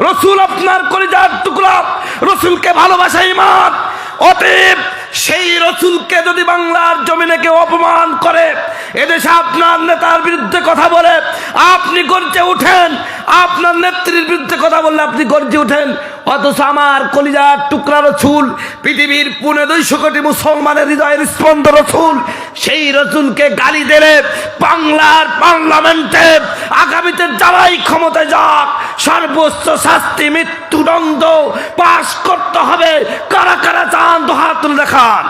রসুল আপনার কলিজার টুকরা, রসুলকে ভালোবাসা ঈমান। অতএব সেই রসুলকে যদি বাংলার জমিনে কেউ অপমান করে, এদেশে আপনার নেতার বিরুদ্ধে কথা বলে আপনি গর্জে উঠেন, আপনার নেত্রীর বিরুদ্ধে কথা বললে আপনি গর্জে উঠেন, অথচ আমার কলিজার টুকরা রসুল, পৃথিবীর 250 কোটি মুসলমানের হৃদয়ের স্পন্দ রসুল, সেই রসুলকে গালি দিলে বাংলার পার্লামেন্টে আগামীতে যারাই ক্ষমতায় যাক সর্বোচ্চ শাস্তি মৃত্যুদণ্ড পাশ করতে হবে। কারা কারা চান তো হাত তুলে দেখান।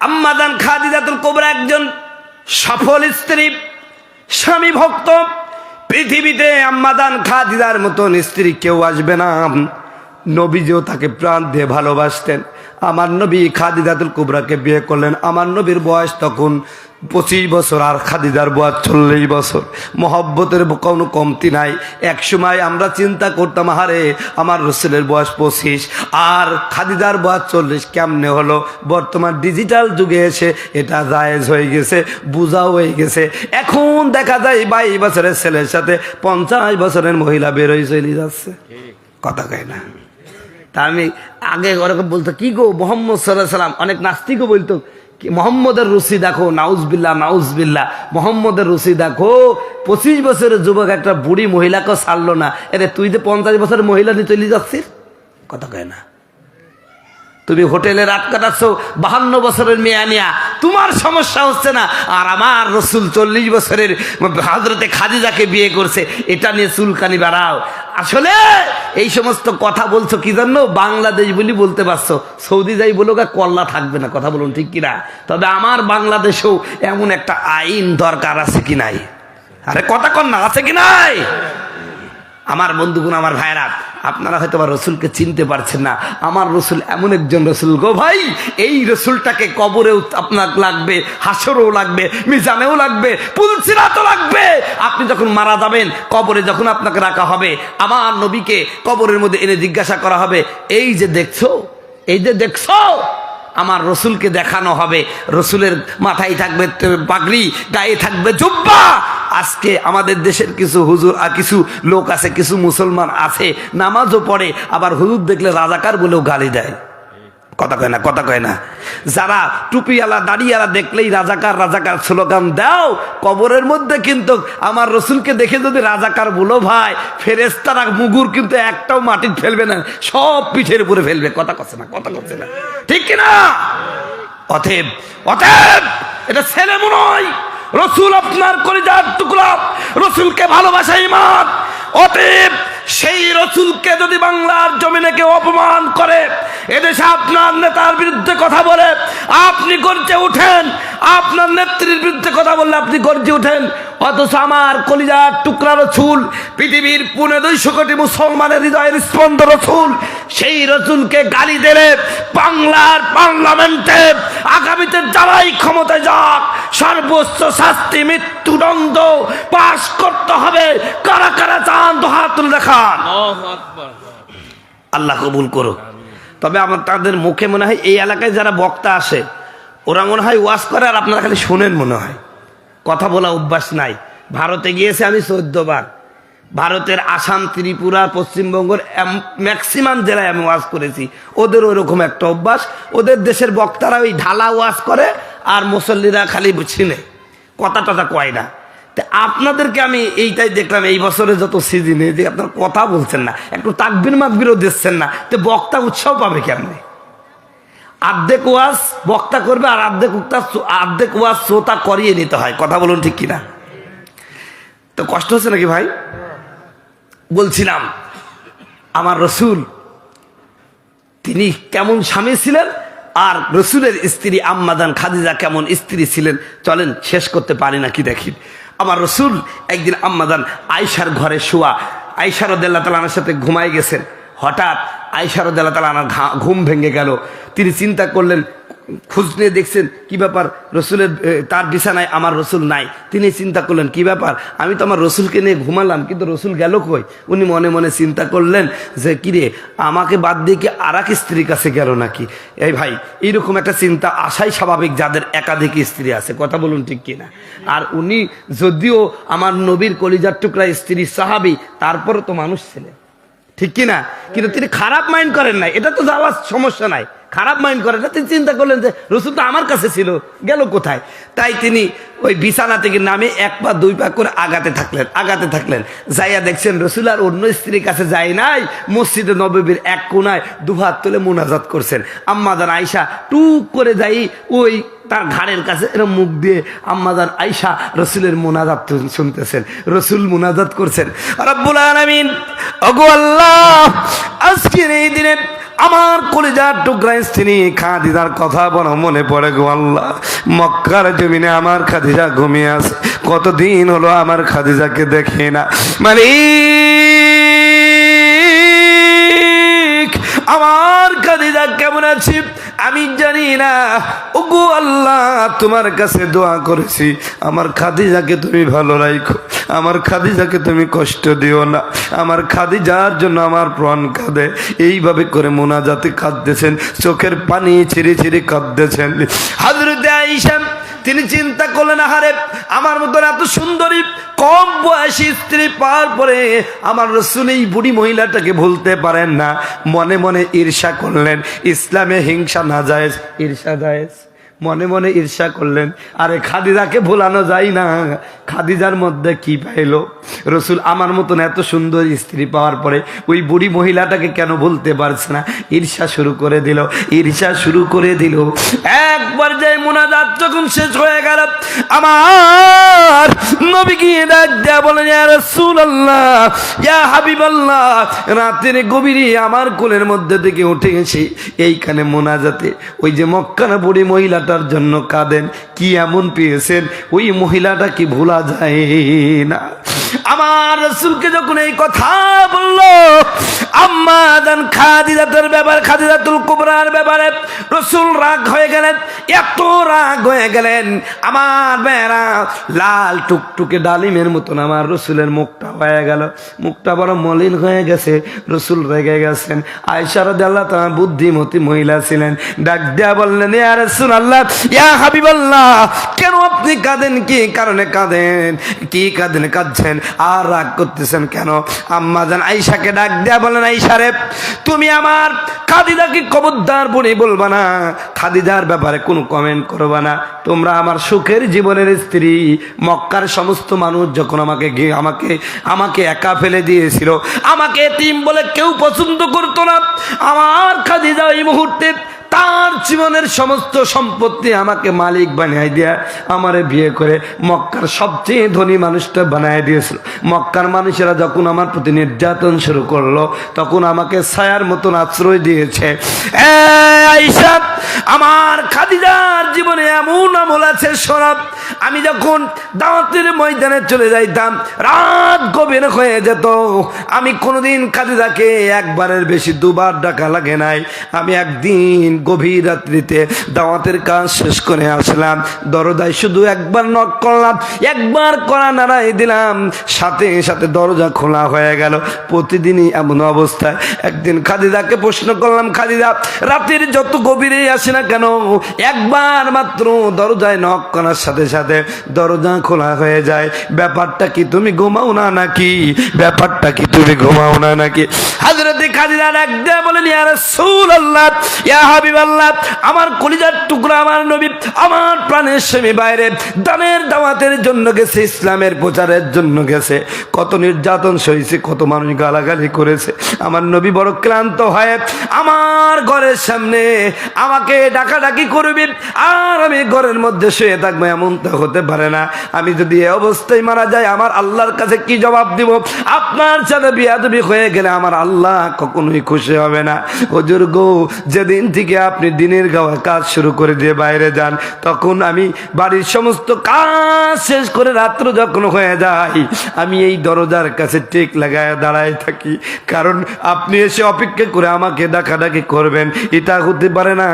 আম্মা জান খাদিজাতুল কুবরা একজন সফল স্ত্রী, স্বামী ভক্ত। পৃথিবীতে আম্মা জান খাদিজার মতন স্ত্রী কেউ আসবে না। নবীজিও তাকে প্রাণ দিয়ে ভালোবাসতেন। আমার নবী খাদিজাতুল কুবরাকে বিয়ে করলেন। আমার নবীর বয়স তখন 25 বছর, আর খাদিজার বয়স 40 বছর। মহব্বতের কোনো কমতি নাই। এক সময় আমরা চিন্তা করতাম, হারে আমার রসুলের বয়স 25 আর খাদিজার বয়স 40, কেমনে হলো? বর্তমান ডিজিটাল যুগে এসে এটা জায়েজ হয়ে গেছে, বুঝাও হয়ে গেছে। এখন দেখা যায় 22 বছরের ছেলের সাথে 50 বছরের মহিলা বেরোয় চলে যাচ্ছে। কথা কয় না? তা আমি আগে ওরকম বলতো, কি গো মোহাম্মদ সাল্লাল্লাহু আলাইহি সাল্লাম, অনেক নাস্তিকও বলতো মোহাম্মদের রুচি দেখো, নাউজবিল্লাহ নাউজবিল্লাহ, মোহাম্মদের রুচি দেখো। 25 বছরের যুবক একটা বুড়ি মহিলাকে ছাড়লো না, এরে তুই যে 50 বছরের মহিলা নিয়ে চলে যাচ্ছিস। কথা কয় না? তুমি হোটেলে রাত কাটাচ্ছ 52 বছরের মেয়ে নিয়া, তোমার সমস্যা হচ্ছে না, আর আমার রসুল 40 বছরের হযরতে খাদিজাকে বিয়ে করছে, এটা নিয়ে চুলকানি বাড়াও। আসলে এই সমস্ত কথা বলছো কি জন্য? বাংলাদেশ বলি বলতে পারছো, সৌদি যাই বলো গা কল্লা থাকবে না। কথা বলুন ঠিক কিনা? তবে আমার বাংলাদেশেও এমন একটা আইন দরকার আছে কি নাই? আরে কথা কন না, আছে কি নাই? আমার বন্ধুগুণ, আমার ভাইরা, আপনারা হয়তো বা রসুলকে চিনতে পারছেন না। আমার রসুল এমন একজন রসুল গো ভাই, এই রসুলটাকে কবরেও আপনার লাগবে, হাসরেও লাগবে, মিজানেও লাগবে, পুলসিরাতও লাগবে। আপনি যখন মারা যাবেন, কবরে যখন আপনাকে রাখা হবে, আমার নবীকে কবরের মধ্যে এনে জিজ্ঞাসা করা হবে, এই যে দেখছো, এই যে দেখছো, আমার রসুলকে দেখানো হবে। রসুলের মাথায় থাকবে পাগড়ি, গায়ে থাকবে জুব্বা। আজকে আমাদের দেশের কিছু হুজুর আর কিছু লোক আছে, কিছু মুসলমান আছে, নামাজও পড়ে, আবার হুজুর দেখলে রাজাকার বলেও গালি দেয়। কথা কয় না? কথা কয় না? যারা টুপিওয়ালা দাড়িওয়ালা দেখলেই রাজাকার রাজাকার স্লোগান দাও, কবরের মধ্যে কিন্তু আমার রসুলকে দেখে যদি রাজাকার বলো ভাই, ফেরেশতারা মুগুর কিন্তু একটাও মাটির ফেলবে না, সব পিঠের উপরে ফেলবে। কথা করছে না? কথা করছে না? ঠিক কিনা? অতএব অতএব এটা ছেলে মনে হয়, রসুল আপনার কলিজার টুকরা, রসুলকে ভালোবাসা ঈমান। অতএব সেই রসুলকে যদি বাংলার জমিনে কেউ অপমান করে, এদেশে আপনার নেতার বিরুদ্ধে কথা বলে আপনি গর্জে উঠেন, আপনার নেত্রীর বিরুদ্ধে কথা বললে আপনি গর্জে উঠেন, অথচ আমার কলিজার টুকরা রসুল, পৃথিবীর 250 কোটি মুসলমানের হৃদয়ের স্পন্দ রসুল, সেই রসুলকে গালি দিলে বাংলার পার্লামেন্টে আগামীতে যারাই ক্ষমতায় যাক সর্বোচ্চ শাস্তি মৃত্যুদণ্ড পাশ করতে হবে। কারা কারা চান তো হাত তুলে দেখান। আল্লাহ কবুল করো। তবে আমার তাদের মুখে মনে হয় এই এলাকায় যারা বক্তা আসে, ওরা মনে হয় ওয়াজ করে আর আপনারা খালি শোনেন, মনে হয় কথা বলা অভ্যাস নাই। ভারতে গিয়েছে আমি 14 বার। ভারতের আসাম, ত্রিপুরা, পশ্চিমবঙ্গের ম্যাক্সিমাম জেলায় আমি ওয়াজ করেছি। ওদের ওরকম একটা অভ্যাস, ওদের দেশের বক্তারা ওই ঢালা ওয়াজ করে আর মুসল্লিরা খালি চিনে, কথা টথা কয় না। তো আপনাদেরকে আমি এইটাই দেখলাম, এই বছরে যত সিজনে যে আপনার কথা বলছেন না, একটু তাকবির মাকবিরও দিচ্ছেন না, তো বক্তা উৎসাহ পাবে কেমনে? অর্ধেক ওয়াজ বক্তা করবে আর অর্ধেক ওয়াজ শ্রোতা করিয়ে নিতে হয়। কথা বলুন ঠিক কিনা? তো কষ্ট হচ্ছে নাকি ভাই? বলছিলাম আমার রসুল তিনি কেমন স্বামী ছিলেন, আর রসুলের স্ত্রী আম্মা জান খাদিজা কেমন স্ত্রী ছিলেন, চলেন শেষ করতে পারি না কি দেখি। আমার রসুল একদিন আম্মা জান আয়েশার ঘরে শোয়া, আয়েশা রাদিয়াল্লাহু তাআলা আনহার সাথে ঘুমায় গেছেন। হঠাৎ আয়েশা রাদিয়াল্লাহু তাআলা আনহার ঘুম ভেঙে গেল। তিনি চিন্তা করলেন খোঁজ নিয়ে দেখছেন কি ব্যাপার, রসুলের তার বিছানায় আমার রসুল নাই। তিনি চিন্তা করলেন কি ব্যাপার, আমি তো আমার রসুলকে নিয়ে ঘুমালাম, কিন্তু রসুল গেল কই? উনি মনে মনে চিন্তা করলেন যে কিরে, আমাকে বাদ দিয়ে কি আর এক স্ত্রীর কাছে গেল নাকি? এই ভাই, এইরকম একটা চিন্তা আসাই স্বাভাবিক যাদের একাধিক স্ত্রী আছে, কথা বলুন ঠিক কিনা? আর উনি যদিও আমার নবীর কলিজার টুকরা স্ত্রী সাহাবী, তারপরও তো মানুষ ছিলেন, ঠিক কিনা? কিন্তু তিনি খারাপ মাইন্ড করেন নাই, এটা তো যাওয়ার সমস্যা নাই, খারাপ মাইন্ড করেন না। তিনি চিন্তা করলেন যে রসুল তো আমার কাছে ছিল, গেল কোথায়? তাই তিনি ওই বিছানা থেকে নামে এক পা দুই পা করে আগাতে থাকলেন। যাইয়া দেখছেন রসুল আর অন্য স্ত্রীর কাছে যায় নাই, মসজিদে নববীর এক কোনায় দুহাত তুলে মোনাজাত করছেন। আম্মাজান আয়েশা টুক করে যাই ওই তার ঘাড়ের কাছে এরকম মুখ দিয়ে আম্মাজান আয়েশা রসুলের মোনাজাত শুনতেছেন, রসুল মোনাজাত করছেন। রব্বুল আলামিন, ওগো আল্লাহ, আজকের এই দিনে আমার কলিজার টুকরা স্ত্রী খাদিজার কথা বড় মনে পড়ে গো আল্লাহ। মক্কার জমিনে আমার খাদিজা ঘুমিয়ে আছে, কতদিন হলো আমার খাদিজাকে দেখি না। মালিক, আমার খাদিজা কেমন আছে আমি জানি না। ওগো আল্লাহ, তোমার কাছে দোয়া করেছি, আমার খাদিজাকে তুমি ভালো রাখো, আমার খাদিজাকে তুমি কষ্ট দিও না, আমার খাদিজার জন্য আমার প্রাণ কাঁদে। এইভাবে করে মোনাজাতে কাঁদতেছেন, চোখের পানি ছিঁড়ে ছিঁড়ে কাঁদতেছেন। হযরতে আয়েশা তিনি চিন্তা করলেন, আহারে, আমার মতন এত সুন্দরী কম বয়সী স্ত্রী পাওয়ার পরে আমার রাসূল এই বুড়ি মহিলাটাকে ভুলতে পারেন না। মনে মনে ঈর্ষা করলেন। ইসলামে হিংসা না জায়েজ, ঈর্ষা জায়েজ। মনে মনে ঈর্ষা করলেন, আরে খাদিজাকে ভুলানো যায় না, খাদিজার মধ্যে কি পাইলো রসুল? আমার মতন এত সুন্দর স্ত্রী পাওয়ার পরে ওই বুড়ি মহিলাটাকে কেন ভুলতে পারছে না? ঈর্ষা শুরু করে দিল। একবার যাই মুনাজাত যখন শেষ হয়ে গেল, আমার নবী গিয়ে ডাক দেয়া বলেন, ইয়া রাসূলুল্লাহ, ইয়া হাবিবাল্লাহ, রাতের গভীরে আমার কোলের মধ্যে থেকে উঠে গেছি এইখানে মোনাজাতে ওই যে মক্কানা বুড়ি মহিলাটার জন্য কাঁদেন। কি এমন পেয়েছেন ওই মহিলাটা কি ভোলা যায় না? আমার রাসূলকে যখন এই কথা বলল, আম্মা জান খাদিজাতুল ব্যাপারে, খাদিজাতুল কুবরার ব্যাপারে রাসূল রাগ হয়ে গেলেন, এত রাগ হয়ে গেলেন, আমার বেড়া লাল টুকটুকে ডালিমের মতন আমার রাসূলের মুখটা হয়ে গেল, মুখটা বড় মলিন হয়ে গেছে। রাসূল রেগে গেছেন। আয়েশা রাদিয়াল্লাহু তাআলা বুদ্ধিমতী মহিলা ছিলেন, ডাক দেয়া বললেন, ইয়া রাসূলুল্লাহ, ইয়া হাবিবাল্লাহ, কেন আপনি কাঁদেন? কি কারণে কাঁদেন? কি কাঁদছেন আর রাগ করতেছেন কেন? আম্মা জান আয়েশাকে ডাক দেয়া বলেন, আয়েশা রে, তুমি আমার খাদিজাকে খবরদার বলে বলবা না, খাদিজার ব্যাপারে কোনো কমেন্ট করবা না। তোমরা আমার সুখের জীবনের স্ত্রী। মক্কার সমস্ত মানুষ যখন আমাকে একা ফেলে দিয়েছিল, আমাকে এতিম বলে কেউ পছন্দ করতো না, আমার খাদিজা এই মুহূর্তে তার জীবনের সমস্ত সম্পত্তি আমাকে মালিক বানিয়ে দিয়া আমারে বিয়ে করে মক্কার সবচেয়ে ধনী মানুষটা বানিয়ে দিয়েছিল। মক্কার মানুষেরা যখন আমার প্রতি নির্যাতন শুরু করলো, তখন আমাকে ছায়ার মতন আশ্রয় দিয়েছে। আয়েশা, আমার খাদিজার জীবনে এমন আমল আছে সরব, আমি যখন দাওয়াতের ময়দানে চলে যাইতাম, রাত গভীর হয়ে যেত, আমি কোনোদিন খাদিজাকে একবারের বেশি দুবার ডাকা লাগে নাই। আমি একদিন গভীর রাত্রিতে দাওয়াতের কাজ শেষ করে আসলাম, দরজায় শুধু একবার নক করলাম, একবার কড়া নাড়াই দিলাম, সাথে সাথে দরজা খোলা হয়ে গেল। প্রতিদিনই এমন অবস্থায়। একদিন খাদিজাকে প্রশ্ন করলাম, খাদিজা, রাতের যত গভীরে আসে না কেন, একবার মাত্র দরজায় নক করার সাথে সাথে দরজা খোলা হয়ে যায়, ব্যাপারটা কি তুমি ঘুমাও না নাকি? হযরতে খাদিজা ডাক দিয়ে বলেন, ইয়া রাসূলুল্লাহ, ইয়া হাবিবাল্লাহ, আমার কলিজার টুকরা আমার নবী, আমার প্রাণের স্বামী বাইরে দানের দাওয়াতের জন্য গেছে, ইসলামের প্রচারের জন্য গেছে, কত নির্যাতন সইছে, কত মানুষ গালাগালি করেছে। আমার নবী বড় ক্লান্ত হয়ে আমার ঘরের সামনে আমাকে ডাকাডাকি করবে, আর আমি ঘরের মধ্যে শুয়ে থাকবো, এমনটা হতে পারে না। আমি যদি এই অবস্থায় মারা যাই, আমার আল্লাহর কাছে কি জবাব দিব? আপনার সাথে বিয়াদবি হয়ে গেলে আমার আল্লাহ কখনোই খুশি হবে না। হুজুর গো, যেদিন থেকে আপনি দিনের গাওয়া কাজ শুরু করে দিয়ে বাইরে যান, তখন আমি বাড়ির সমস্ত কাজ শেষ করে রাত্র যখন হয়ে যায় আমি এই দরজার কাছে টেক লাগায় দাঁড়ায় থাকি, কারণ আপনি এসে অপেক্ষা করে আমাকে ডাকাডাকি করবেন। এটা হতে পারে না,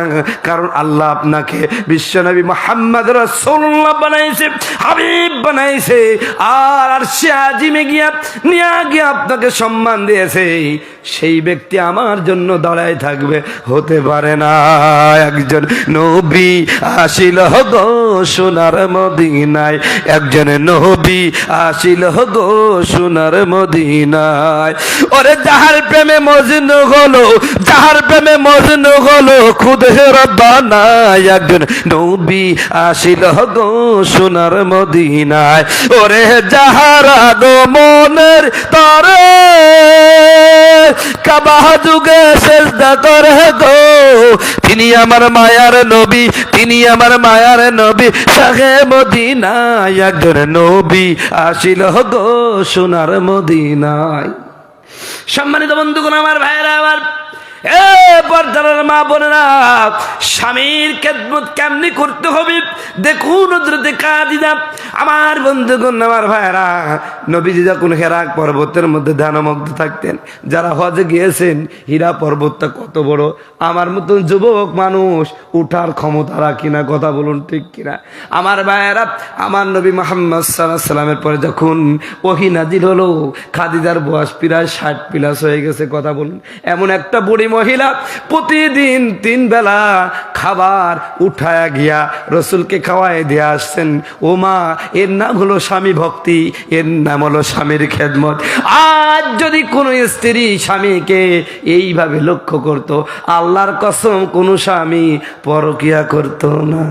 কারণ আল্লাহ আপনাকে বিশ্বনবী মুহাম্মদ রাসূলুল্লাহ বানাইছে, হাবিব বানাইছে, আর আরশে আজিমে নিয়ে আপনাকে সম্মান দিয়েছে। সেই ব্যক্তি আমার জন্য দাঁড়ায় থাকবে? হতে পারে না। একজন নবী আসিল গো সোনার মদিনায়, একজন নবী আসিল গো সোনার মদিনায়। ওরে যাহার প্রেমে মজনু হলো, যাহার প্রেমে মজনু হলো খুদে রব্বানা, একজন নবী আসিল গো সোনার মদিনায়। ওরে যাহার আগমনের তরে কাবা যুগে সেজদা করে গো, তিনি আমার মায়ার নবী, তিনি আমার মায়ার নবী, শাহে মদিনা, একজন নবী আসিল গো সোনার মদিনায়। সম্মানিত বন্ধুগণ, আমার ভাইরা, আমার পর্দার মা বোনেরা, স্বামীর খেদমত কেমনি করতে হবে দেখুন হযরতে খাদিজা। আমার বন্ধুগণ, আমার ভাইরা, নবীজি যখন হেরা পর্বতের মধ্যে ধ্যানমগ্ন থাকতেন, যারা হজে গিয়েছেন, হীরা পর্বতটা কত বড়, আমার মতন যুবক মানুষ উঠার ক্ষমতা রাখি না, কথা বলুন ঠিক কিনা? আমার ভাইরা, আমার নবী মুহাম্মদ সাল্লাল্লাহু আলাইহি সাল্লামের পরে যখন ওহী নাজিল হলো, খাদিজার বয়স প্রায় 60+ হয়ে গেছে, কথা বলুন। এমন একটা বুড়ি মহিলা প্রতিদিন 3 বেলা খাবার উঠায়া গিয়া রসুলকে খাওয়াই দিয়ে আসছেন। ও মা, এর নাম হলো স্বামী ভক্তি, এর নাম হলো স্বামীর খেদমত। আজ যদি কোনো স্ত্রী স্বামীকে এইভাবে লক্ষ্য করত, আল্লাহর কসম কোনো স্বামী পরকিয়া করতো না।